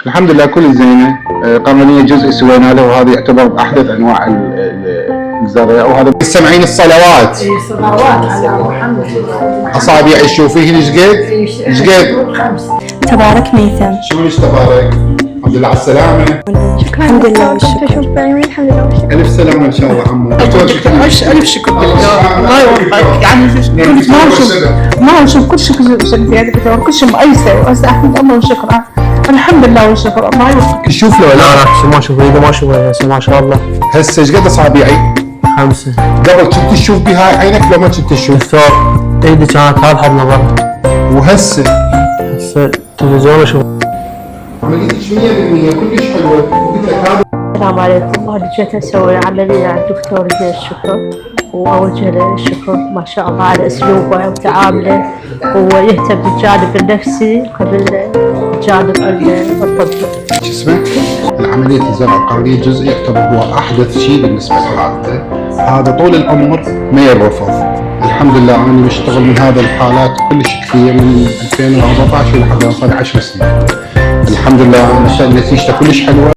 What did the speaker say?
الحمد لله كل زينه. قمرية جزء سوينا له، وهذا يعتبر احدث انواع الزرع، وهذا سمعين الصلوات. اي صلوات على محمد. اصابع تشوفيه ايش قد؟ خمسه. تبارك ميثم. شلونك تبارك؟ الحمد لله على السلامة. الحمد لله والشكر. تشوف بعيني الحمد لله والشكر. ألف سلامة إن شاء الله عمو. ألف شكر لله، الله يوفقك. يعني كنت ما نشوف كل شيء زيادة، كل شيء مأيسر، وهسه أحمد الله وشكرا. الحمد لله والشكر، الله يوفقك. شوف له لا ما اشوف ايده، ما اشوفه هسه ما شاء الله. هسه ايش قد اصابعي؟ 5. قبل كنت تشوف بهاي عينك لو ما كنت تشوف؟ دكتور ايدي كانت هذا حد نظرها. وهسه التلفزيون اشوف. عمليتك 100% كلش حلوه، قلت لك هذا. السلام عليكم. أنا جيت أسوي عملية عند الدكتور زي الشكر، وأوجه له الشكر ما شاء الله على أسلوبه وتعامله، ويهتم بالجانب النفسي قبل الجانب الطبي. شو اسمه؟ العملية الزرع القمرية الجزئي يعتبر هو أحدث شيء بالنسبة لحالته، هذا طول العمر ما يرفض. الحمد لله أنا بشتغل من هذا الحالات كلش كثير من 2014 لحد صار 10 سنين. الحمد لله نتيجته كلش حلوة.